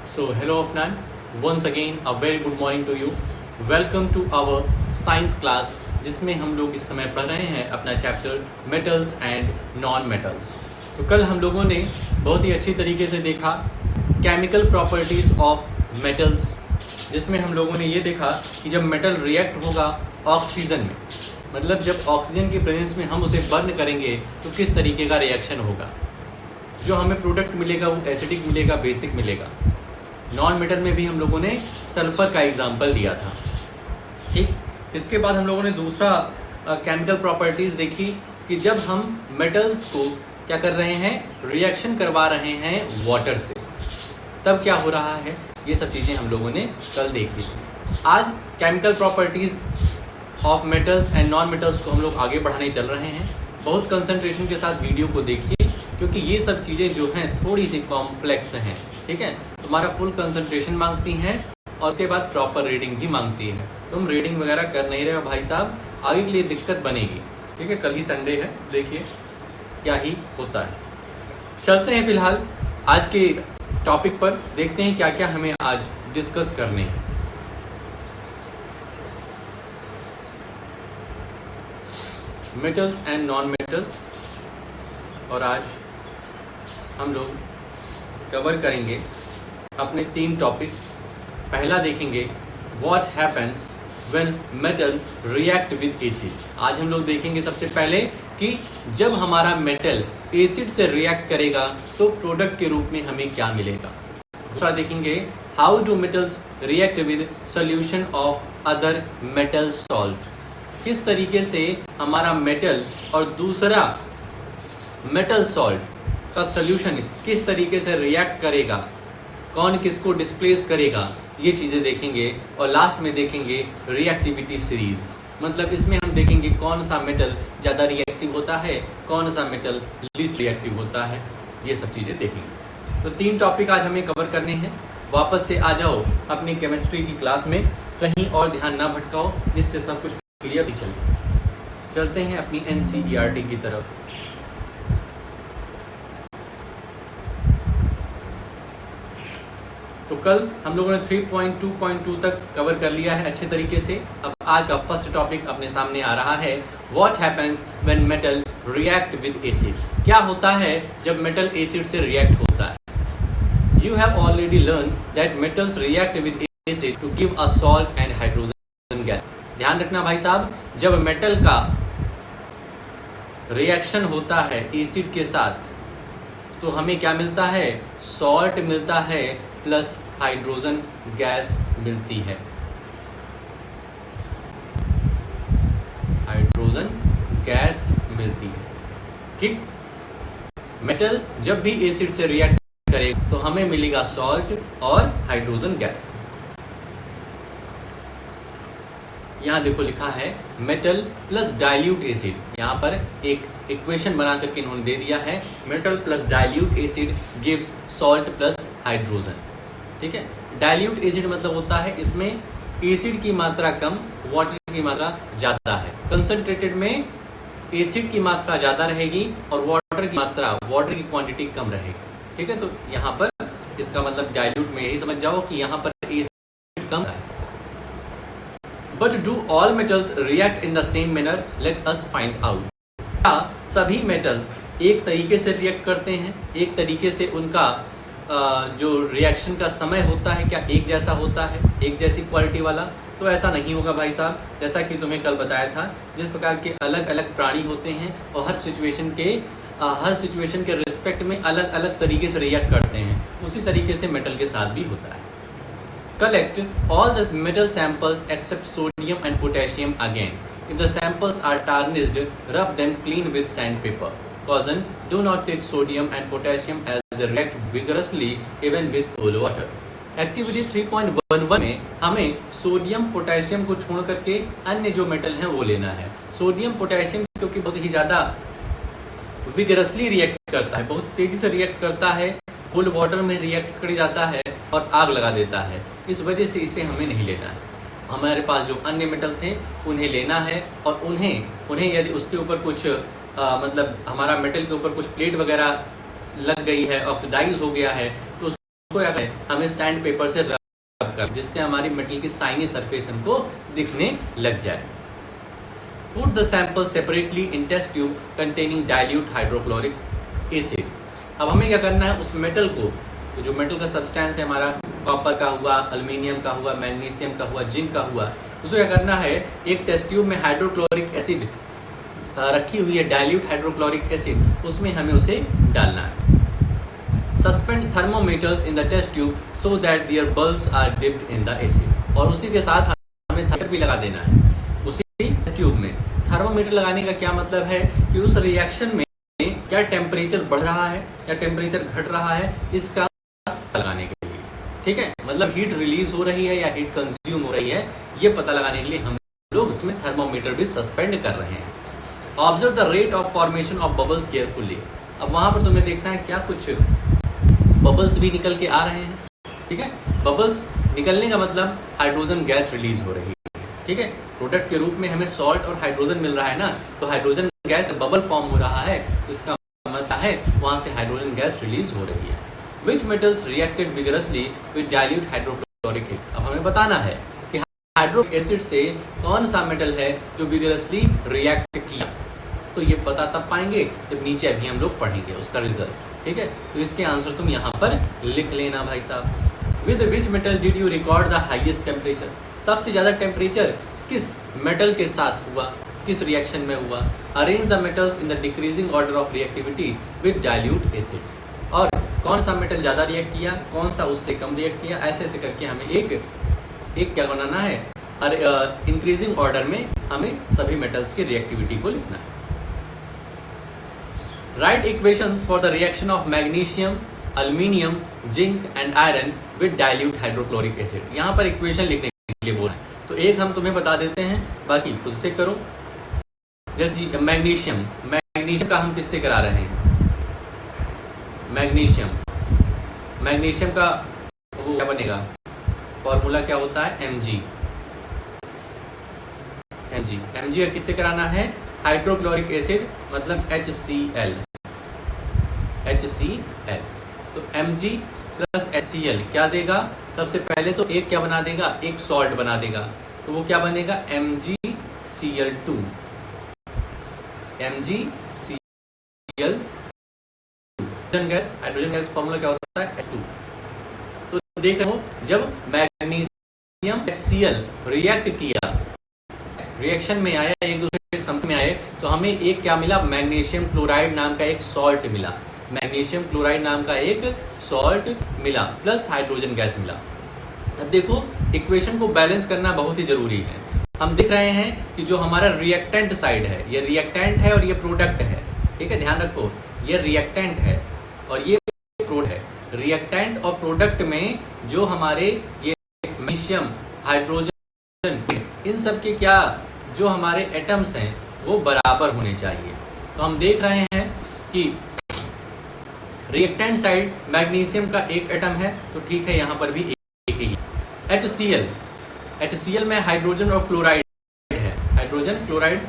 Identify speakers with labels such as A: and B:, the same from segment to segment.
A: So hello Afnan, once again a very good morning to you. Welcome to our science class जिसमें हम लोग इस समय पढ़ रहे हैं अपना chapter metals and non metals. तो कल हम लोगों ने बहुत ही अच्छी तरीके से देखा केमिकल प्रॉपर्टीज़ ऑफ मेटल्स, जिसमें हम लोगों ने ये देखा कि जब मेटल रिएक्ट होगा ऑक्सीजन में, मतलब जब ऑक्सीजन की प्रेजेंस में हम उसे बर्न करेंगे तो किस तरीके का रिएक्शन होगा। जो हमें प्रोडक्ट मिलेगा वो एसिडिक मिलेगा, बेसिक मिलेगा। नॉन मेटल में भी हम लोगों ने सल्फ़र का एग्जाम्पल दिया था। ठीक, इसके बाद हम लोगों ने दूसरा केमिकल प्रॉपर्टीज़ देखी कि जब हम मेटल्स को क्या कर रहे हैं, रिएक्शन करवा रहे हैं वाटर से, तब क्या हो रहा है। ये सब चीज़ें हम लोगों ने कल देखी थी। आज chemical properties of metals and non metals को हम लोग आगे बढ़ाने चल रहे हैं। बहुत कंसंट्रेशन के साथ वीडियो को देखिए, क्योंकि ये सब चीज़ें जो हैं थोड़ी सी कॉम्प्लेक्स हैं। ठीक है, तुम्हारा फुल कंसंट्रेशन मांगती हैं और उसके बाद प्रॉपर रीडिंग भी मांगती है। तुम रीडिंग वगैरह कर नहीं रहे हो भाई साहब, आगे के लिए दिक्कत बनेगी। ठीक है, कल ही संडे है, देखिए क्या ही होता है। चलते हैं फिलहाल आज के टॉपिक पर, देखते हैं क्या क्या हमें आज डिस्कस करने हैं। मेटल्स एंड नॉन मेटल्स, और आज हम लोग कवर करेंगे अपने 3 टॉपिक। पहला देखेंगे what happens when metal react with acid. आज हम लोग देखेंगे सबसे पहले कि जब हमारा मेटल एसिड से रिएक्ट करेगा तो प्रोडक्ट के रूप में हमें क्या मिलेगा। दूसरा देखेंगे how do metals react with solution of other metal salt. किस तरीके से हमारा मेटल और दूसरा मेटल सॉल्ट का सॉल्यूशन किस तरीके से रिएक्ट करेगा, कौन किसको डिस्प्लेस करेगा, ये चीज़ें देखेंगे। और लास्ट में देखेंगे रिएक्टिविटी सीरीज, मतलब इसमें हम देखेंगे कौन सा मेटल ज़्यादा रिएक्टिव होता है, कौन सा मेटल लीस्ट रिएक्टिव होता है, ये सब चीज़ें देखेंगे। तो 3 टॉपिक आज हमें कवर करने हैं। वापस से आ जाओ अपनी केमिस्ट्री की क्लास में, कहीं और ध्यान ना भटकाओ, जिससे सब कुछ क्लियर भी चले। चलते हैं अपनी NCERT की तरफ। तो कल हम लोगों ने 3.2.2 तक कवर कर लिया है अच्छे तरीके से। अब आज का फर्स्ट टॉपिक अपने सामने आ रहा है what happens when metal react with acid. क्या होता है जब मेटल एसिड से रिएक्ट होता है। You have already learn that metals react with acid to give a salt and hydrogen gas. ध्यान रखना भाई साहब, जब मेटल का रिएक्शन होता है एसिड के साथ तो हमें क्या मिलता है, सॉल्ट मिलता है प्लस हाइड्रोजन गैस मिलती है। हाइड्रोजन गैस मिलती है। ठीक, मेटल जब भी एसिड से रिएक्ट करे तो हमें मिलेगा सॉल्ट और हाइड्रोजन गैस। यहाँ देखो लिखा है मेटल प्लस डाइल्यूट एसिड। यहाँ पर एक इक्वेशन बना करके इन्होंने दे दिया है, metal plus dilute acid gives salt plus hydrogen. ठीक है, डाइल्यूट एसिड मतलब होता है इसमें एसिड की मात्रा कम, वाटर की मात्रा ज़्यादा है। कंसंट्रेटेड में एसिड की मात्रा ज़्यादा रहेगी और वाटर की क्वांटिटी कम रहेगी। ठीक है, तो यहाँ पर इसका मतलब डाइल्यूट में यही समझ जाओ कि यहाँ पर एसिड कम है। But do all metals react in the same manner, let us find out. क्या सभी मेटल एक तरीके से रिएक्ट करते हैं, एक तरीके से उनका जो रिएक्शन का समय होता है क्या एक जैसा होता है, एक जैसी क्वालिटी वाला? तो ऐसा नहीं होगा भाई साहब। जैसा कि तुम्हें कल बताया था, जिस प्रकार के अलग अलग प्राणी होते हैं और हर सिचुएशन के रिस्पेक्ट में अलग अलग तरीके से रिएक्ट करते हैं, उसी तरीके से मेटल के साथ भी होता है। Collect all the metal samples except sodium and potassium again. If the samples are tarnished, rub them clean with sandpaper. Caution: do not take sodium and potassium as they react vigorously even with cold water. Activity 3.11 में हमें sodium potassium को छोड़ करके अन्य जो metal हैं वो लेना है। सोडियम पोटेशियम क्योंकि बहुत ही ज़्यादा विगरसली रिएक्ट करता है, बहुत तेज़ी से रिएक्ट करता है, कोल्ड वाटर में रिएक्ट कर जाता है और आग लगा देता है। इस वजह से इसे हमें नहीं लेना है। हमारे पास जो अन्य मेटल थे उन्हें लेना है, और उन्हें यदि उसके ऊपर कुछ मतलब हमारा मेटल के ऊपर कुछ प्लेट वगैरह लग गई है, ऑक्सीडाइज हो गया है, तो उसको क्या करें, हमें सैंड पेपर से रब कर, जिससे हमारी मेटल की शाइनी सरफेस हमको दिखने लग जाए। Put the sample separately in test tube containing dilute hydrochloric acid। अब हमें क्या करना है, उस मेटल को, तो जो मेटल का सब्सटेंस है हमारा, कॉपर का हुआ, एल्युमिनियम का हुआ, मैग्नीशियम का हुआ, जिंक का हुआ, उसको क्या करना है, एक टेस्ट ट्यूब में हाइड्रोक्लोरिक एसिड रखी हुई है, डाइल्यूट हाइड्रोक्लोरिक एसिड, उसमें हमें उसे डालना है। Suspend thermometers in the test tube so that their bulbs are dipped in the acid. और उसी के साथ हमें थर्मोमीटर भी लगा देना है उसी टेस्ट ट्यूब में। थर्मोमीटर लगाने का क्या मतलब है कि उस रिएक्शन में क्या टेम्परेचर बढ़ रहा है या टेम्परेचर घट रहा है, इसका लगाने के लिए, ठीक है, मतलब हीट रिलीज हो रही है या हीट कंज्यूम हो रही है, ये पता लगाने के लिए हम लोग उसमें थर्मोमीटर भी सस्पेंड कर रहे हैं। Observe the rate of formation of bubbles carefully. अब वहां पर तुम्हें देखना है क्या कुछ बबल्स भी निकल के आ रहे हैं, ठीक है। बबल्स निकलने का मतलब हाइड्रोजन गैस रिलीज हो रही है, ठीक है। प्रोडक्ट के रूप में हमें सॉल्ट और हाइड्रोजन मिल रहा है ना, तो हाइड्रोजन गैस बबल फॉर्म हो रहा है, इसका मतलब है वहां से हाइड्रोजन गैस रिलीज हो रही है। Which metals reacted vigorously with dilute hydrochloric acid। अब हमें बताना है कि हाइड्रोक्लोरिक एसिड से कौन सा मेटल है जो विगरसली रिएक्ट किया, तो ये पता तब पाएंगे जब नीचे अभी हम लोग पढ़ेंगे उसका रिजल्ट, ठीक है। तो इसके आंसर तुम यहाँ पर लिख लेना भाई साहब। With which metal did you record the highest temperature. सबसे ज़्यादा टेम्परेचर किस मेटल के साथ हुआ, किस रिएक्शन में हुआ। Arrange the metals in the decreasing order of reactivity with dilute acid. और कौन सा मेटल ज़्यादा रिएक्ट किया, कौन सा उससे कम रिएक्ट किया, ऐसे ऐसे करके हमें एक क्या बनाना है, और इंक्रीजिंग ऑर्डर में हमें सभी मेटल्स की रिएक्टिविटी को लिखना है। Right equations for the reaction of magnesium, aluminium, zinc and iron with dilute hydrochloric acid. यहाँ पर इक्वेशन लिखने के लिए बोला है, तो एक हम तुम्हें बता देते हैं, बाकी खुद से करो। जैसे मैग्नीशियम का हम किससे करा रहे हैं, मैग्नीशियम का वो क्या बनेगा, फॉर्मूला क्या होता है, Mg और किससे कराना है, हाइड्रोक्लोरिक एसिड मतलब HCl। तो Mg प्लस HCl क्या देगा, सबसे पहले तो एक क्या बना देगा, एक सॉल्ट बना देगा, तो वो क्या बनेगा, MgCl2। हाइड्रोजन गैस फॉर्मूला क्या होता है, H2। तो देख रहे हो, जब मैग्नीशियम HCl रिएक्ट किया, रिएक्शन में आया, एक दूसरे के संपर्क में आए, तो हमें एक क्या मिला, मैग्नीशियम क्लोराइड नाम का एक सॉल्ट मिला, प्लस हाइड्रोजन गैस मिला। अब देखो, इक्वेशन को बैलेंस करना बहुत ही जरूरी है। हम देख रहे हैं कि जो हमारा रिएक्टेंट साइड है, ये रिएक्टेंट है और ये प्रोडक्ट है, ठीक है, ध्यान रखो, ये रिएक्टेंट है और ये प्रोडक्ट है। रिएक्टेंट और प्रोडक्ट में जो हमारे ये मैग्नीशियम, हाइड्रोजन, इन सब के क्या, जो हमारे एटम्स हैं वो बराबर होने चाहिए। तो हम देख रहे हैं कि रिएक्टेंट साइड मैग्नीशियम का एक एटम है, तो ठीक है, यहाँ पर भी एक ही। HCl में हाइड्रोजन और क्लोराइड है, हाइड्रोजन क्लोराइड,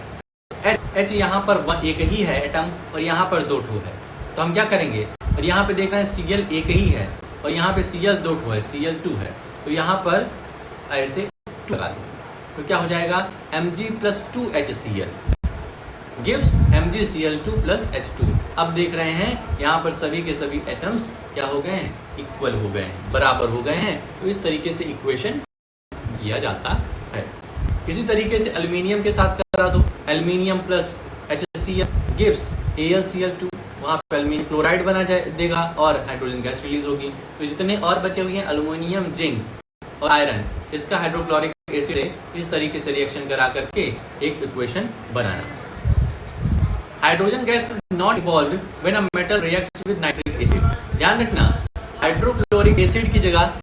A: H यहाँ पर एक ही है एटम और यहाँ पर 2 ठो है, तो हम क्या करेंगे, और यहाँ पे देख रहे हैं Cl एक ही है और यहाँ पे Cl 2 ठो है, Cl2 है, तो यहाँ पर ऐसे 2 लगा दें, तो क्या हो जाएगा, Mg plus 2HCl gives MgCl2 plus H2। अब देख रहे हैं यहाँ पर सभी के सभी एटम्स क्या हो गए हैं, इक्वल हो गए हैं, बराबर हो गए हैं। तो इस तरीके से इक्वेशन किया जाता है। इसी तरीके से एल्युमिनियम के साथ करा दो, aluminium plus HCl gives AlCl2, वहाँ पर एल्युमिनियम क्लोराइड बना देगा और हाइड्रोजन गैस रिलीज होगी। तो जितने और बचे हुए हैं एल्युमिनियम, जिंक और आयरन, इसका हाइड्रोक्लोरिक एसिड से इस तरीके से रिएक्शन करा करके एक equation banana. Hydrogen gas is not evolved when a metal reacts with nitric acid. ध्यान रखना, हाइड्रोक्लोरिक एसिड की जगह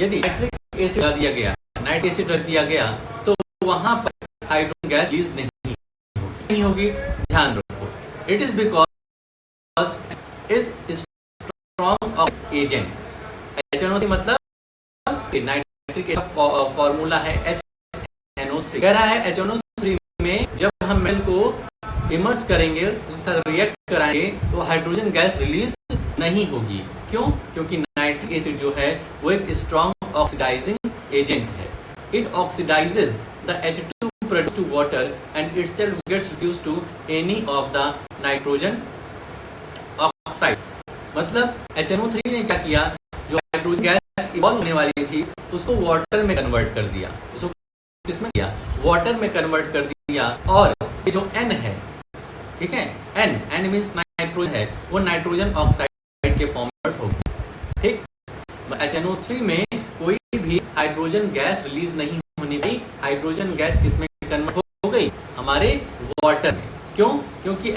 A: यदि नाइट्रिक एसिड लगा दिया गया, नाइट्रिक एसिड रख दिया गया, तो वहां पर हाइड्रोजन गैस रिलीज नहीं होगी। ध्यान रखो, it is because is strong of agent. HNO3 मतलब नाइट्रिक एसिड का फॉर्मूला है HNO3। कह रहा है HNO3 में जब हम मेटल को इमर्स करेंगे, उसके साथ रिएक्ट कराएंगे, तो हाइड्रोजन गैस रिलीज नहीं होगी। क्यों? क्योंकि नाइट्रिक एसिड जो है वो एक स्ट्रॉन्ग ऑक्सीडाइजिंग एजेंट है. It oxidises the H2 produced to water and itself gets reduced to any of the nitrogen oxides. मतलब HNO3 ने क्या किया, जो हाइड्रोजन गैस इवॉल्व होने वाली थी उसको वाटर में कन्वर्ट कर दिया. उसको किसमें किया? वाटर में कन्वर्ट कर दिया. और ये जो N है, ठीक है, N मीन्स नाइट्रोजन है, वो नाइट्रोजन ऑक्साइड के फॉर्म में हो गया. ठीक, HNO3 में कोई भी हाइड्रोजन गैस रिलीज नहीं होनी पाई. हाइड्रोजन गैस किसमें कन्वर्ट हो गई? हमारे वाटर में. क्यों? क्योंकि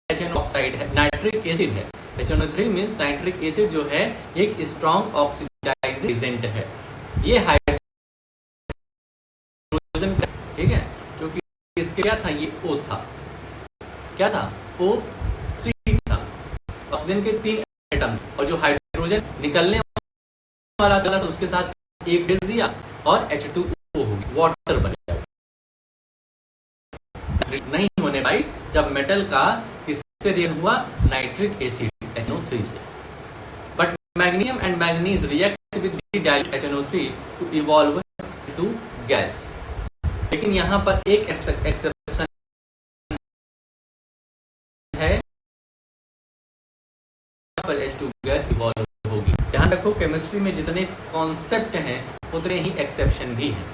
A: HNO ऑक्साइड है, नाइट्रिक एसिड है. HNO3 मीन्स नाइट्रिक एसिड जो है एक स्ट्रॉन्ग ऑक्सीडाइजिंग एजेंट है. ये हाइड्रोजन, ठीक है, क्योंकि इसके क्या था, ये O था. क्या था? O3 था. ऑक्सीजन के 3 एटम, और जो हाइड्रोजन निकलने वाला था उसके साथ एक बेस दिया और H2O हो गया, वाटर बन गया. नहीं होने पाई जब मेटल का किससे रिएक्शन हुआ? नाइट्रिक एसिड HNO3 से. But magnesium and manganese react with dilute HNO3 to evolve two gas. लेकिन यहाँ पर एक एक्सेप्शन है, पर H2 गैस इवॉल्व होगी. ध्यान रखो, केमिस्ट्री में जितने कॉन्सेप्ट हैं उतने ही एक्सेप्शन भी हैं.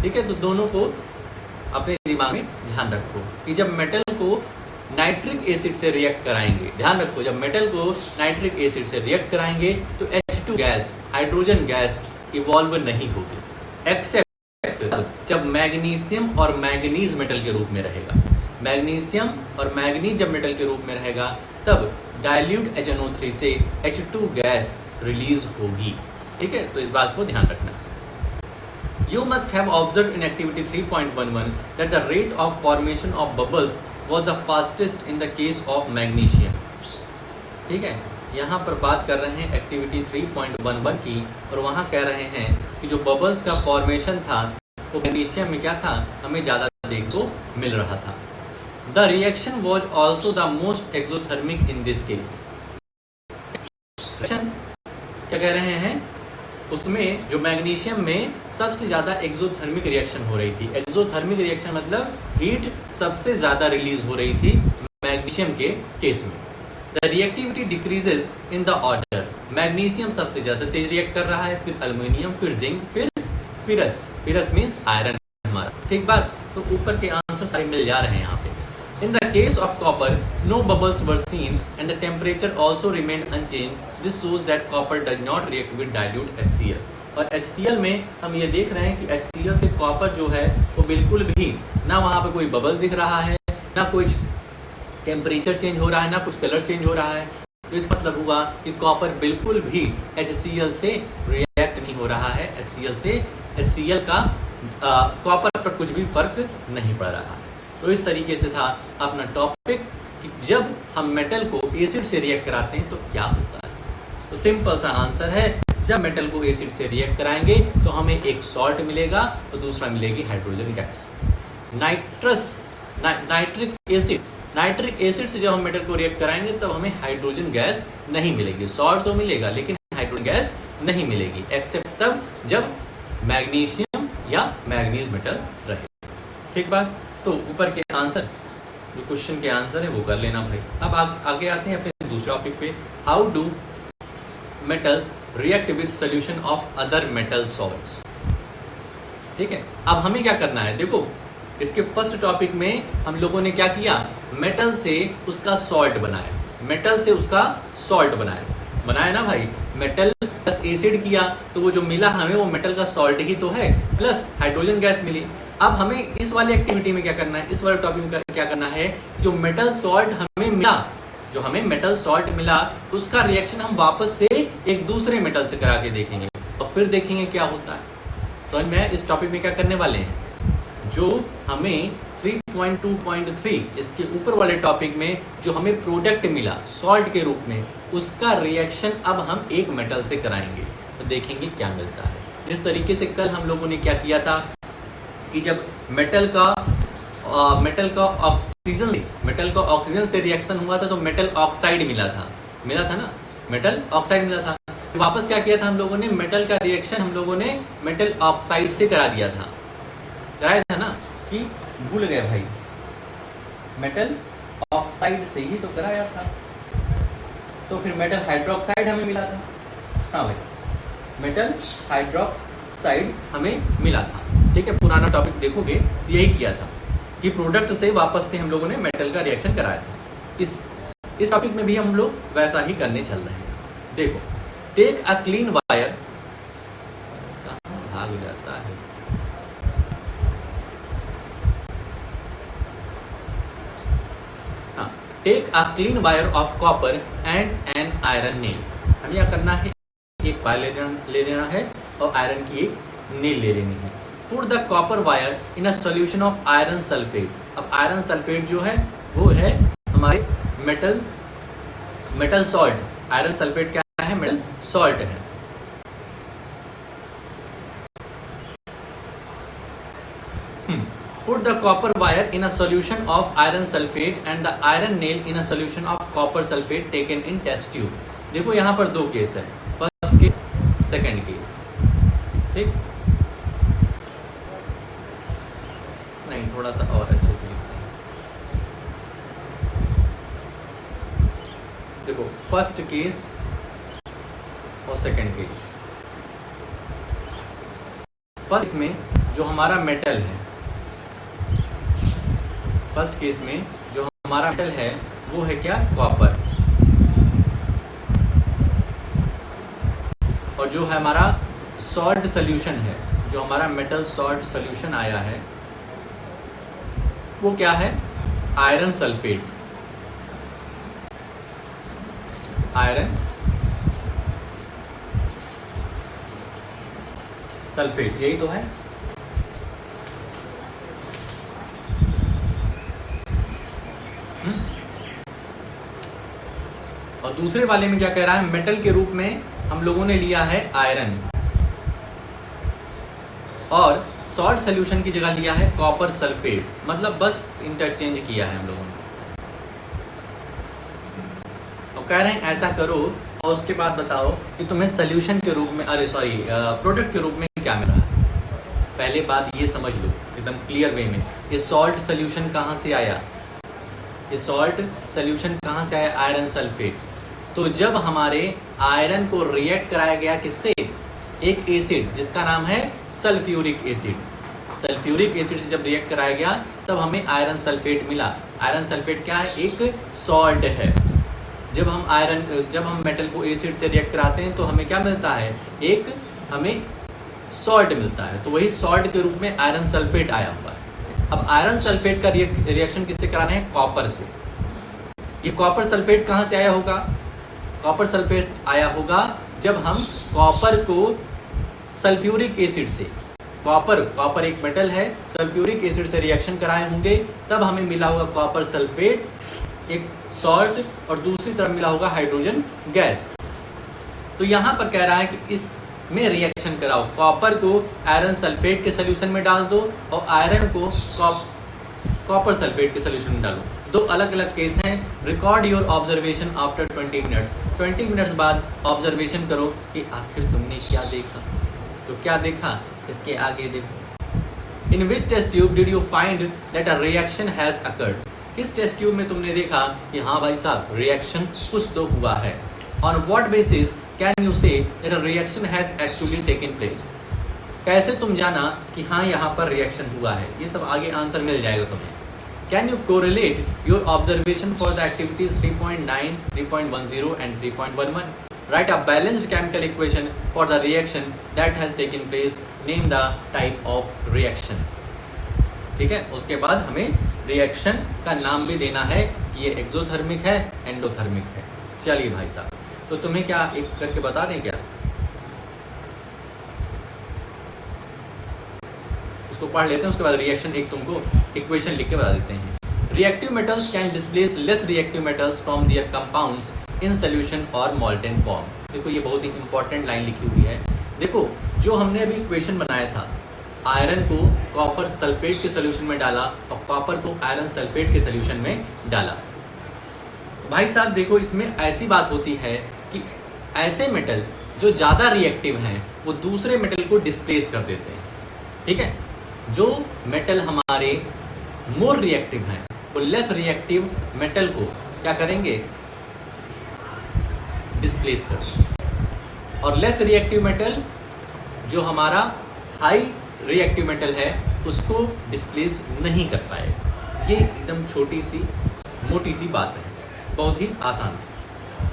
A: ठीक है, तो दोनों को अपने दिमाग में ध्यान रखो कि जब मेटल को नाइट्रिक एसिड से रिएक्ट कराएंगे, ध्यान रखो, जब मेटल को नाइट्रिक एसिड से रिएक्ट कराएंगे तो H2 gas, hydrogen gas evolve नहीं होगी, एक्सेप्ट जब मैग्नीशियम और मैंगनीज मेटल के रूप में रहेगा. मैग्नीशियम और मैंगनीज जब मेटल के रूप में रहेगा तब डाइल्यूट HNO3 से H2 गैस रिलीज होगी. ठीक है, तो इस बात को ध्यान रखना. You must have observed in activity 3.11 that the rate of formation of bubbles was the fastest in the case of magnesium. ठीक है, यहाँ पर बात कर रहे हैं एक्टिविटी 3.11 की, और वहाँ कह रहे हैं कि जो बबल्स का फॉर्मेशन था वो मैग्नीशियम में क्या था, हमें ज़्यादा देखने को मिल रहा था. The reaction was also the most exothermic in this case. क्या कह रहे हैं? उसमें जो मैग्नीशियम में सबसे ज़्यादा एक्सोथर्मिक रिएक्शन हो रही थी. एक्सोथर्मिक रिएक्शन मतलब हीट सबसे ज़्यादा रिलीज हो रही थी मैग्नीशियम के केस में. The reactivity decreases in the order. Magnesium सबसे ज़्यादा तेज रिएक्ट कर रहा है, फिर एल्युमिनियम, फिर जिंक, फिर फिरस. फिरस मीन्स आयरन हमारा. ठीक बात, तो ऊपर के आंसर सारे मिल जा रहे हैं यहाँ पे. In the case of copper, no bubbles were seen and the temperature also remained unchanged. This shows that copper does not react with dilute HCl. और HCl में हम ये देख रहे हैं कि HCl से कॉपर जो है वो बिल्कुल भी ना वहाँ पे कोई बबल दिख रहा है, ना कुछ टेम्परेचर चेंज हो रहा है, ना कुछ कलर चेंज हो रहा है. तो इसका मतलब हुआ कि कॉपर बिल्कुल भी HCl से रिएक्ट नहीं हो रहा है. HCl का कॉपर पर कुछ भी फर्क नहीं पड़ रहा है. तो इस तरीके से था अपना टॉपिक कि जब हम मेटल को एसिड से रिएक्ट कराते हैं तो क्या होता है. तो सिंपल सा आंसर है, जब मेटल को एसिड से रिएक्ट कराएंगे तो हमें एक सॉल्ट मिलेगा और दूसरा मिलेगी हाइड्रोजन गैस. नाइट्रिक एसिड से जब हम मेटल को रिएक्ट कराएंगे तब हमें हाइड्रोजन गैस नहीं मिलेगी. सॉल्ट तो मिलेगा लेकिन हाइड्रोजन गैस नहीं मिलेगी, एक्सेप्ट तब जब मैग्नीशियम या मैंगनीज मेटल रहे. ठीक बात. तो ऊपर के आंसर, जो क्वेश्चन के आंसर है वो कर लेना भाई. अब आगे आते हैं अपने दूसरे टॉपिक पे. How do metals react with solution of other metal salts. ठीक है, अब हमें क्या करना है, देखो इसके फर्स्ट टॉपिक में हम लोगों ने क्या किया, मेटल से उसका सॉल्ट बनाया. मेटल से उसका सॉल्ट बनाया ना भाई. मेटल प्लस एसिड किया तो वो जो मिला हमें वो मेटल का सॉल्ट ही तो है, प्लस हाइड्रोजन गैस मिली. अब हमें इस वाली एक्टिविटी में क्या करना है, इस वाले टॉपिक में क्या करना है, जो मेटल सॉल्ट हमें मिला, उसका रिएक्शन हम वापस से एक दूसरे मेटल से करा के देखेंगे और फिर देखेंगे क्या होता है. समझ में? इस टॉपिक में क्या करने वाले हैं, जो हमें 3.2.3 इसके ऊपर वाले टॉपिक में जो हमें प्रोडक्ट मिला सॉल्ट के रूप में, उसका रिएक्शन अब हम एक मेटल से कराएंगे तो देखेंगे क्या मिलता है. इस तरीके से कल हम लोगों ने क्या किया था कि जब मेटल का ऑक्सीजन से रिएक्शन हुआ था तो मेटल ऑक्साइड मिला था ना, मेटल ऑक्साइड मिला था. वापस क्या किया था हम लोगों ने, मेटल का रिएक्शन हम लोगों ने मेटल ऑक्साइड से करा दिया था, कराया था ना, कि भूल गए भाई, मेटल ऑक्साइड से ही तो कराया था, तो फिर मेटल हाइड्रोक्साइड हमें मिला था। हाँ भाई, मेटल हाइड्रोक्साइड हमें मिला था, ठीक है। पुराना टॉपिक देखोगे तो यही किया था कि प्रोडक्ट से वापस से हम लोगों ने मेटल का रिएक्शन कराया था। इस टॉपिक में भी हम लोग वैसा ही करने चल रहे हैं। देखो, टेक अ क्लीन वायर, कहाँ भाग जाता है, हाँ, take a clean wire of copper and an iron nail. हमें क्या करना है, एक वायर ले लेना है और आयरन की एक नेल ले लेनी है। Put the copper wire in a solution of iron sulphate. अब आयरन सल्फेट जो है वो है हमारे मेटल सॉल्ट। आयरन सल्फेट क्या है, मेटल सॉल्ट है। Put the copper wire in a solution of iron sulfate and the iron nail in a solution of copper sulfate taken in test tube। देखो यहाँ पर दो केस है, first case, second case, ठीक। नहीं, थोड़ा सा और अच्छे से लिखते हैं। देखो, फर्स्ट केस और सेकंड केस। फर्स्ट में जो हमारा मेटल है, फर्स्ट केस में जो हमारा मेटल है वो है क्या, कॉपर। और जो है हमारा सॉल्ट सोल्यूशन है, जो हमारा मेटल सॉल्ट सोल्यूशन आया है वो क्या है, आयरन सल्फेट। आयरन सल्फेट, यही तो है। और दूसरे वाले में क्या कह रहा है, मेटल के रूप में हम लोगों ने लिया है आयरन, और सॉल्ट सोल्यूशन की जगह लिया है कॉपर सल्फेट। मतलब बस इंटरचेंज किया है हम लोगों ने। और कह रहे हैं ऐसा करो और उसके बाद बताओ कि तुम्हें सोल्यूशन के रूप में, प्रोडक्ट के रूप में क्या मिल रहा है। पहले बात ये समझ लो एकदम क्लियर वे में, ये सॉल्ट सोल्यूशन कहाँ से आया, ये सॉल्ट सोल्यूशन कहाँ से आया, आयरन सल्फेट। तो जब हमारे आयरन को रिएक्ट कराया गया किससे, एक एसिड जिसका नाम है सल्फ्यूरिक एसिड। सल्फ्यूरिक एसिड से जब रिएक्ट कराया गया तब हमें आयरन सल्फेट मिला। आयरन सल्फेट क्या है, एक सॉल्ट है। जब हम मेटल को एसिड से रिएक्ट कराते हैं तो हमें क्या मिलता है, एक हमें सॉल्ट मिलता है। तो वही सॉल्ट के रूप में आयरन सल्फेट आया हुआ है। अब आयरन सल्फेट का रिएक्शन किससे कराना है, कॉपर से। ये कॉपर सल्फेट कहाँ से आया होगा, कॉपर सल्फेट आया होगा जब हम कॉपर को सल्फ्यूरिक एसिड से, कॉपर एक मेटल है, सल्फ्यूरिक एसिड से रिएक्शन कराए होंगे, तब हमें मिला होगा कॉपर सल्फेट, एक सॉल्ट, और दूसरी तरफ मिला होगा हाइड्रोजन गैस। तो यहाँ पर कह रहा है कि इसमें रिएक्शन कराओ, कॉपर को आयरन सल्फेट के सोल्यूशन में डाल दो और आयरन को कॉपर सल्फेट के सोल्यूशन में डालो। दो अलग अलग केस हैं। Record your observation after 20 minutes. 20 minutes बाद ऑब्जर्वेशन करो कि आखिर तुमने क्या देखा। तो क्या देखा, इसके आगे देखो। In which test tube did you find that a reaction has occurred. किस टेस्ट ट्यूब में तुमने देखा कि हाँ भाई साहब रिएक्शन कुछ तो हुआ है। On what basis can you say that a reaction has actually taken place. कैसे तुम जाना कि हाँ यहाँ पर रिएक्शन हुआ है, ये सब आगे आंसर मिल जाएगा तुम्हें। Can you correlate your observation for the activities 3.9, 3.10 and 3.11। Write a balanced chemical equation for the reaction that has taken place. Name the type of reaction। ठीक है, उसके बाद हमें रिएक्शन का नाम भी देना है कि ये एक्सोथर्मिक है, एंडोथर्मिक है। चलिए भाई साहब, तो तुम्हें क्या एक करके बता दें क्या, इसको पढ़ लेते हैं, उसके बाद रिएक्शन एक तुमको इक्वेशन लिख के बता देते हैं। Reactive metals can displace less reactive metals from there compounds in solution और मॉल्टेन फॉर्म। देखो ये बहुत ही इंपॉर्टेंट लाइन लिखी हुई है। देखो जो हमने अभी इक्वेशन बनाया था, आयरन को कॉपर सल्फेट के सोल्यूशन में डाला और कॉपर को आयरन सल्फेट के सोल्यूशन में डाला। भाई साहब देखो इसमें ऐसी बात होती है कि ऐसे मेटल जो ज़्यादा रिएक्टिव हैं वो दूसरे मेटल को डिस्प्लेस कर देते हैं, ठीक है। जो मेटल हमारे मोर रिएक्टिव हैं वो लेस रिएक्टिव मेटल को क्या करेंगे, डिस्प्लेस कर देंगे। और लेस रिएक्टिव मेटल जो हमारा हाई रिएक्टिव मेटल है उसको डिस्प्लेस नहीं कर पाएगा। ये एकदम छोटी सी मोटी सी बात है, बहुत ही आसान सी।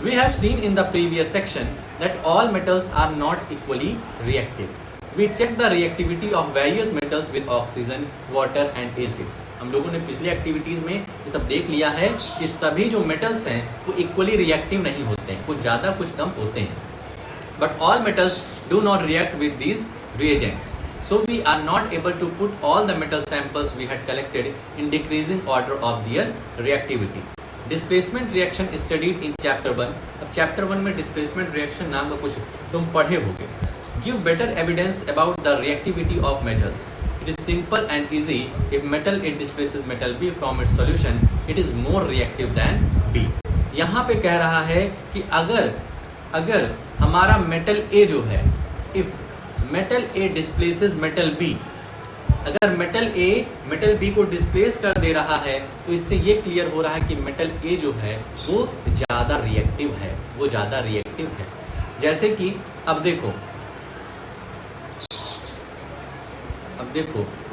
A: We have seen in the previous section that all metals are not equally reactive. We checked the reactivity of various metals with oxygen, water and acids. हम लोगों ने पिछली एक्टिविटीज़ में ये सब देख लिया है कि सभी जो मेटल्स हैं वो इक्वली रिएक्टिव नहीं होते हैं, कुछ ज़्यादा कुछ कम होते हैं। But all metals do not react with these reagents. So we are not able to put all the metal samples we had collected in decreasing order of their reactivity. Displacement reaction studied in chapter 1। अब chapter 1 में displacement reaction नाम का कुछ तुम पढ़े होगे। Give better evidence about the reactivity of metals. It is simple and easy. If metal A displaces metal B from its solution it is more reactive than B. यहाँ पे कह रहा है कि अगर हमारा मेटल ए जो है, if metal A displaces metal B, अगर मेटल ए मेटल बी को डिस्प्लेस कर दे रहा है तो इससे ये क्लियर हो रहा है कि मेटल ए जो है वो ज़्यादा रिएक्टिव है, वो ज़्यादा रिएक्टिव है। जैसे कि अब देखो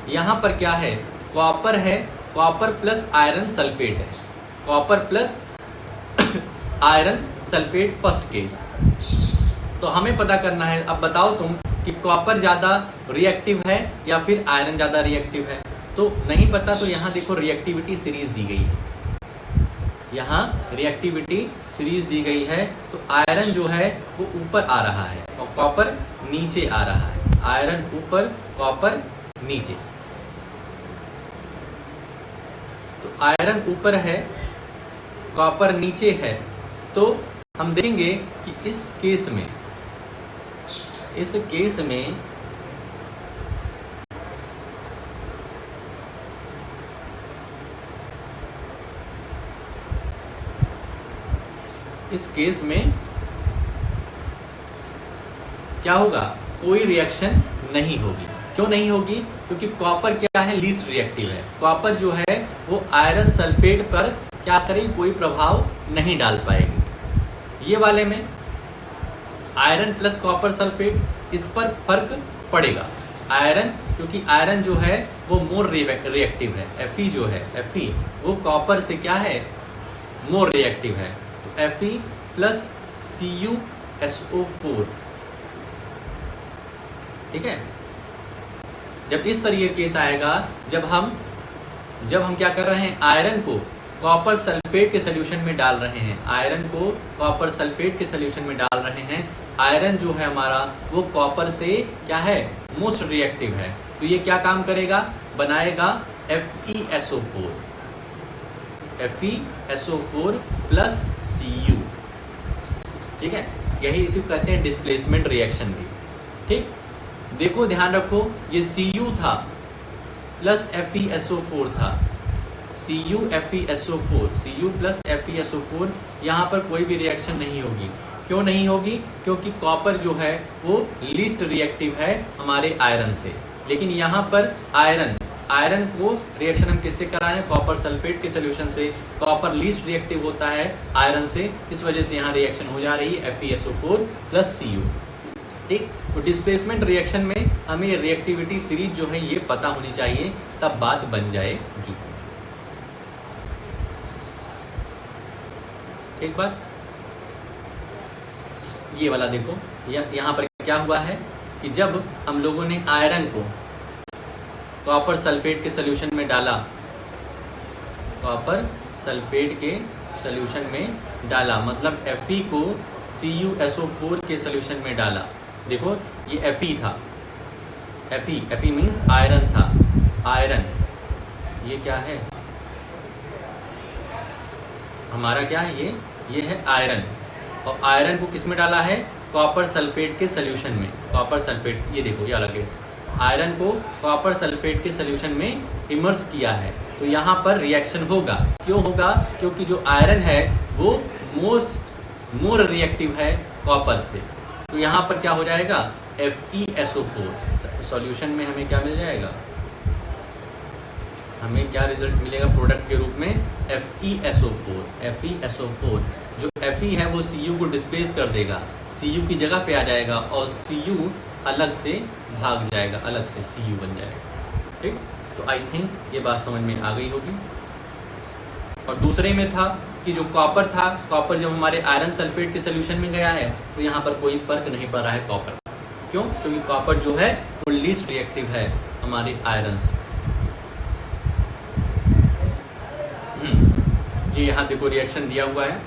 A: यहाँ पर क्या है, कॉपर है, कॉपर प्लस आयरन सल्फेट है, copper plus iron sulphate first case. तो हमें पता करना है, अब बताओ तुम कि कॉपर ज़्यादा रिएक्टिव है या फिर आयरन ज़्यादा रिएक्टिव है। तो नहीं पता, तो यहाँ देखो रिएक्टिविटी सीरीज दी गई है, यहाँ रिएक्टिविटी सीरीज दी गई है। तो आयरन जो है वो ऊपर आ रहा है और कॉपर नीचे आ रहा है, आयरन ऊपर कॉपर नीचे। तो आयरन ऊपर है कॉपर नीचे है। तो हम देखेंगे कि इस केस में इस केस में क्या होगा, कोई रिएक्शन नहीं होगी। क्यों नहीं होगी? क्योंकि कॉपर क्या है, लीस्ट रिएक्टिव है। कॉपर जो है वो आयरन सल्फेट पर क्या करेगी, कोई प्रभाव नहीं डाल पाएगी। ये वाले में आयरन प्लस कॉपर सल्फेट, इस पर फर्क पड़ेगा। आयरन, क्योंकि आयरन जो है वो मोर रिएक्टिव है। Fe जो है, Fe वो कॉपर से क्या है, मोर रिएक्टिव है। तो Fe प्लस CuSO4, ठीक है। जब इस तरीके केस आएगा, जब हम क्या कर रहे हैं, आयरन को कॉपर सल्फेट के सोल्यूशन में डाल रहे हैं, आयरन को कॉपर सल्फेट के सोल्यूशन में डाल रहे हैं। आयरन जो है हमारा वो कॉपर से क्या है, मोस्ट रिएक्टिव है। तो ये क्या काम करेगा, बनाएगा FeSO4, FeSO4 प्लस Cu, ठीक है। यही इसी को कहते हैं डिस्प्लेसमेंट रिएक्शन भी, ठीक। देखो ध्यान रखो, ये Cu था प्लस FeSO4 था, Cu FeSO4, Cu plus FeSO4। यहाँ पर कोई भी रिएक्शन नहीं होगी। क्यों नहीं होगी? क्योंकि कॉपर जो है वो लीस्ट रिएक्टिव है हमारे आयरन से। लेकिन यहाँ पर आयरन को रिएक्शन हम किससे करा रहे हैं, कॉपर सल्फेट के सोल्यूशन से। कॉपर लीस्ट रिएक्टिव होता है आयरन से, इस वजह से यहाँ रिएक्शन हो जा रही है FeSO4 प्लस Cu, ठीक। तो डिस्प्लेसमेंट रिएक्शन में हमें ये रिएक्टिविटी सीरीज जो है ये पता होनी चाहिए, तब बात बन जाएगी। एक बात ये वाला देखो, यहाँ पर क्या हुआ है कि जब हम लोगों ने आयरन को कॉपर सल्फेट के सोल्यूशन में डाला, कॉपर सल्फेट के सोल्यूशन में डाला, मतलब Fe को CuSO4 के सोल्यूशन में डाला। देखो ये Fe था, Fe मीन्स आयरन था, आयरन। ये क्या है हमारा, क्या है ये है आयरन। और आयरन को किस में डाला है, कॉपर सल्फेट के सोल्यूशन में। कॉपर सल्फेट, ये देखो ये अलग है, आयरन को कॉपर सल्फेट के सोल्यूशन में इमर्स किया है। तो यहाँ पर रिएक्शन होगा। क्यों होगा? क्योंकि जो आयरन है वो मोर रिएक्टिव है कॉपर से। तो यहाँ पर क्या हो जाएगा, FeSO4। सॉल्यूशन में हमें क्या मिल जाएगा, हमें क्या रिजल्ट मिलेगा प्रोडक्ट के रूप में, FeSO4। जो Fe है वो Cu को डिस्प्लेस कर देगा, Cu की जगह पे आ जाएगा और Cu अलग से भाग जाएगा, अलग से Cu बन जाएगा। ठीक, तो आई थिंक ये बात समझ में आ गई होगी। और दूसरे में था कि जो कॉपर था, कॉपर जब हमारे आयरन सल्फेट के सोल्यूशन में गया है तो यहाँ पर कोई फर्क नहीं पड़ रहा है कॉपर। क्यों? क्योंकि कॉपर जो है वो लीस्ट रिएक्टिव है हमारे आयरन से। ये यहाँ देखो रिएक्शन दिया हुआ है,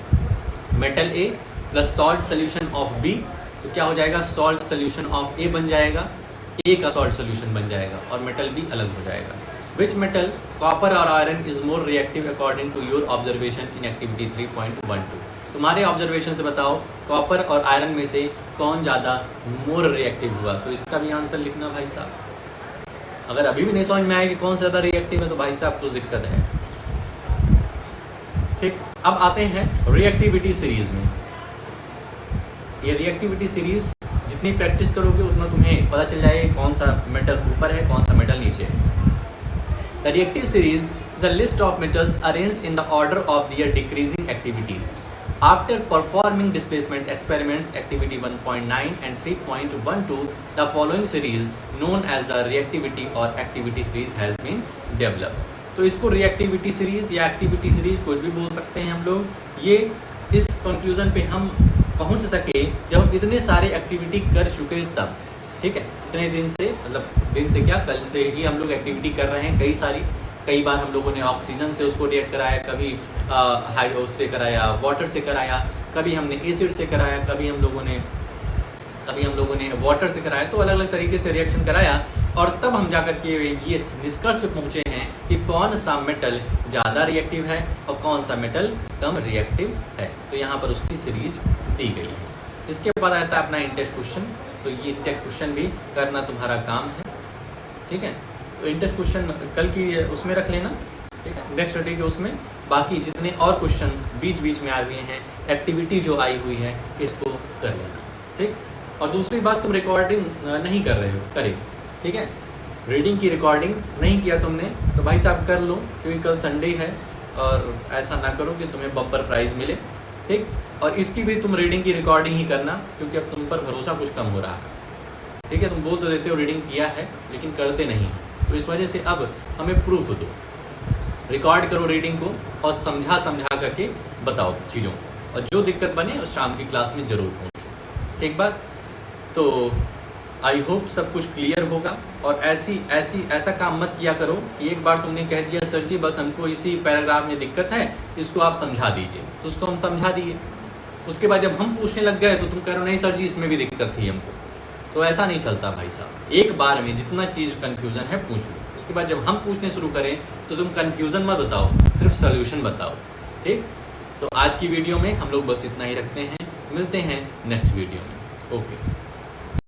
A: metal A plus salt solution of B, तो क्या हो जाएगा, सॉल्ट सोल्यूशन ऑफ ए बन जाएगा, ए का सॉल्ट सोल्यूशन बन जाएगा और मेटल बी अलग हो जाएगा। Which metal, copper or iron is more reactive according to your observation in activity 3.12। तुम्हारे ऑब्जर्वेशन से बताओ कॉपर और आयरन में से कौन ज़्यादा मोर रिएक्टिव हुआ। तो इसका भी आंसर लिखना भाई साहब। अगर अभी भी नहीं समझ में आया कि कौन सा ज़्यादा रिएक्टिव है तो भाई साहब कुछ दिक्कत है। ठीक, अब आते हैं रिएक्टिविटी सीरीज में। ये रिएक्टिविटी सीरीज जितनी प्रैक्टिस करोगे उतना तुम्हें पता चल जाएगा कौन सा मेटल ऊपर है, कौन सा मेटल नीचे है। The reactive series is a list of metals arranged in the order of their decreasing activities. After performing displacement experiments, activity 1.9 and 3.12, the following series known as the reactivity or activity series has been developed. तो इसको reactivity series या activity series कुछ भी बोल सकते हैं हम लोग। ये इस कंक्लूजन पे हम पहुंच सके जब हम इतने सारे एक्टिविटी कर चुके तब। ठीक है, इतने दिन से, मतलब दिन से क्या, कल से ही हम लोग एक्टिविटी कर रहे हैं कई सारी। कई बार हम लोगों ने ऑक्सीजन से उसको रिएक्ट कराया, कभी हाइड्रो से कराया, वाटर से कराया, कभी हमने एसिड से कराया, कभी हम लोगों ने वाटर से कराया। तो अलग अलग तरीके से रिएक्शन कराया और तब हम जाकर के ये निष्कर्ष पे पहुँचे हैं कि कौन सा मेटल ज़्यादा रिएक्टिव है और कौन सा मेटल कम रिएक्टिव है। तो यहाँ पर उसकी सीरीज दी गई है। इसके बाद आता है अपना इंटेस्ट क्वेश्चन। तो ये टेस्ट क्वेश्चन भी करना तुम्हारा काम है। ठीक है, तो इंटेस्ट क्वेश्चन कल की उसमें रख लेना। ठीक है, नेक्स्ट डे के उसमें बाकी जितने और क्वेश्चंस बीच बीच में आए हुए हैं, एक्टिविटी जो आई हुई है, इसको कर लेना। ठीक, और दूसरी बात, तुम रिकॉर्डिंग नहीं कर रहे हो, करे। ठीक है, रीडिंग की रिकॉर्डिंग नहीं किया तुमने तो भाई साहब कर लो, क्योंकि कल संडे है और ऐसा ना करो कि तुम्हें बम्पर प्राइज़ मिले। ठीक, और इसकी भी तुम रीडिंग की रिकॉर्डिंग ही करना, क्योंकि अब तुम पर भरोसा कुछ कम हो रहा है। ठीक है, तुम बोल तो देते हो रीडिंग किया है लेकिन करते नहीं, तो इस वजह से अब हमें प्रूफ दो। रिकॉर्ड करो रीडिंग को और समझा करके बताओ चीज़ों को, और जो दिक्कत बने उस शाम की क्लास में ज़रूर पहुँचो। ठीक बात, तो आई होप सब कुछ क्लियर होगा। और ऐसा काम मत किया करो कि एक बार तुमने कह दिया सर जी बस हमको इसी पैराग्राफ में दिक्कत है, इसको आप समझा दीजिए, तो उसको हम समझा दिए। उसके बाद जब हम पूछने लग गए तो तुम कह रहे हो नहीं सर जी इसमें भी दिक्कत थी हमको। तो ऐसा नहीं चलता भाई साहब। एक बार में जितना चीज़ कन्फ्यूज़न है पूछ लो, उसके बाद जब हम पूछने शुरू करें तो तुम कन्फ्यूज़न मत बताओ, सिर्फ सोल्यूशन बताओ। ठीक, तो आज की वीडियो में हम लोग बस इतना ही रखते हैं, मिलते हैं नेक्स्ट वीडियो में। ओके।